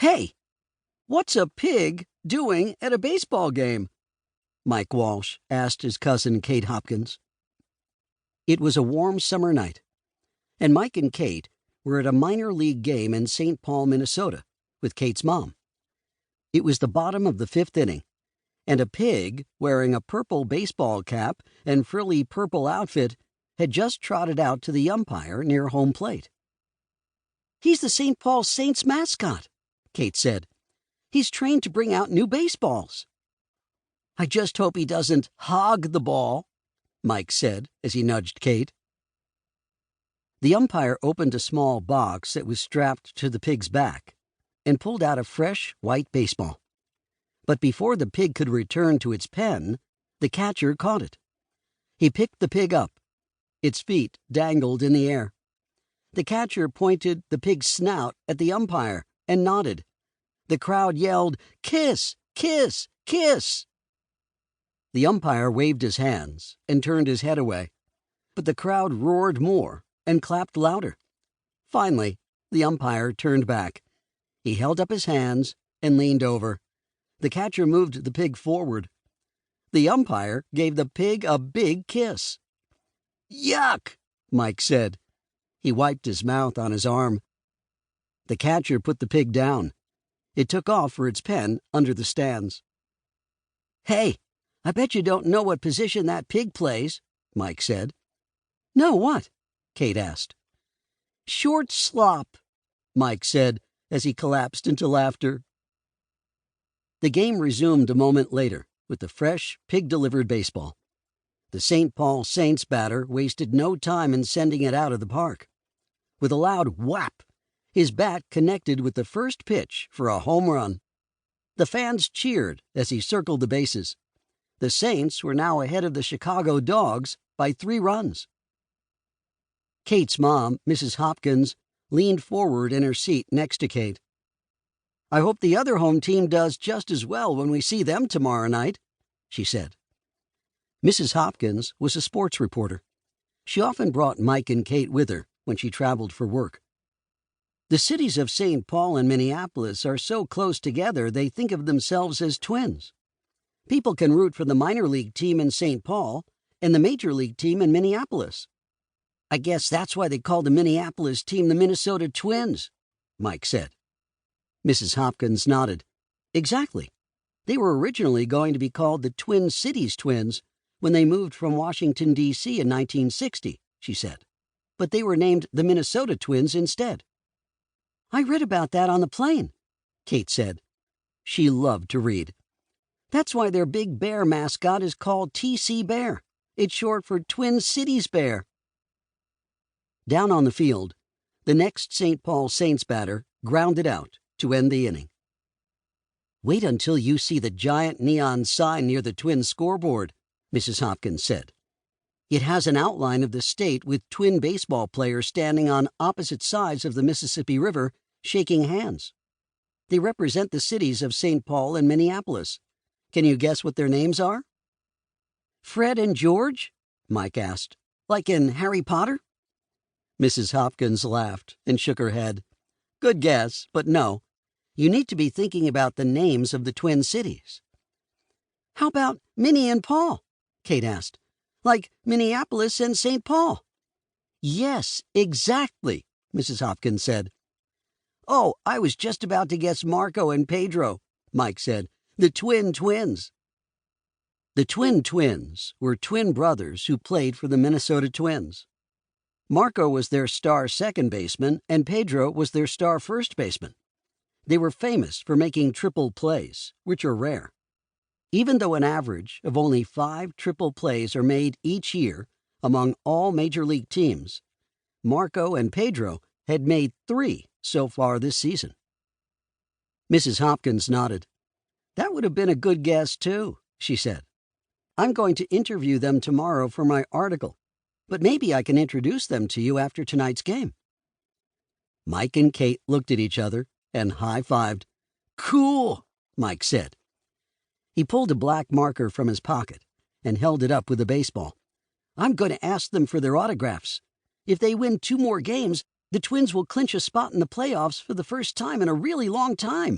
"Hey, what's a pig doing at a baseball game?" Mike Walsh asked his cousin Kate Hopkins. It was a warm summer night, and Mike and Kate were at a minor league game in St. Paul, Minnesota, with Kate's mom. It was the bottom of the fifth inning, and a pig wearing a purple baseball cap and frilly purple outfit had just trotted out to the umpire near home plate. "He's the St. Paul Saints mascot," Kate said. "He's trained to bring out new baseballs." "I just hope he doesn't hog the ball," Mike said as he nudged Kate. The umpire opened a small box that was strapped to the pig's back and pulled out a fresh white baseball. But before the pig could return to its pen, the catcher caught it. He picked the pig up. Its feet dangled in the air. The catcher pointed the pig's snout at the umpire and nodded. The crowd yelled, "Kiss! Kiss! Kiss!" The umpire waved his hands and turned his head away, but the crowd roared more and clapped louder. Finally, the umpire turned back. He held up his hands and leaned over. The catcher moved the pig forward. The umpire gave the pig a big kiss. "Yuck!" Mike said. He wiped his mouth on his arm. The catcher put the pig down. It took off for its pen under the stands. "Hey, I bet you don't know what position that pig plays," Mike said. "No, what?" Kate asked. "Short slop," Mike said as he collapsed into laughter. The game resumed a moment later with the fresh, pig-delivered baseball. The St. Paul Saints batter wasted no time in sending it out of the park. With a loud whap, his bat connected with the first pitch for a home run. The fans cheered as he circled the bases. The Saints were now ahead of the Chicago Dogs by 3 runs. Kate's mom, Mrs. Hopkins, leaned forward in her seat next to Kate. "I hope the other home team does just as well when we see them tomorrow night," she said. Mrs. Hopkins was a sports reporter. She often brought Mike and Kate with her when she traveled for work. The cities of St. Paul and Minneapolis are so close together they think of themselves as twins. People can root for the minor league team in St. Paul and the major league team in Minneapolis. "I guess that's why they call the Minneapolis team the Minnesota Twins," Mike said. Mrs. Hopkins nodded. "Exactly. They were originally going to be called the Twin Cities Twins when they moved from Washington, D.C. in 1960, she said. But they were named the Minnesota Twins instead." "I read about that on the plane," Kate said. She loved to read. "That's why their big bear mascot is called T.C. Bear. It's short for Twin Cities Bear." Down on the field, the next St. Paul Saints batter grounded out to end the inning. "Wait until you see the giant neon sign near the Twin scoreboard," Mrs. Hopkins said. "It has an outline of the state with twin baseball players standing on opposite sides of the Mississippi River shaking hands. They represent the cities of St. Paul and Minneapolis. Can you guess what their names are?" "Fred and George?" Mike asked. "Like in Harry Potter?" Mrs. Hopkins laughed and shook her head. "Good guess, but no. You need to be thinking about the names of the twin cities." "How about Minnie and Paul?" Kate asked. "Like Minneapolis and St. Paul?" "Yes, exactly," Mrs. Hopkins said. "Oh, I was just about to guess Marco and Pedro," Mike said. "The twins." The twins were twin brothers who played for the Minnesota Twins. Marco was their star second baseman, and Pedro was their star first baseman. They were famous for making triple plays, which are rare. Even though an average of only 5 triple plays are made each year among all major league teams, Marco and Pedro had made 3 so far this season. Mrs. Hopkins nodded. "That would have been a good guess, too," she said. "I'm going to interview them tomorrow for my article, but maybe I can introduce them to you after tonight's game." Mike and Kate looked at each other and high-fived. "Cool," Mike said. He pulled a black marker from his pocket and held it up with a baseball. "I'm going to ask them for their autographs. If they win 2 more games, The Twins will clinch a spot in the playoffs for the first time in a really long time.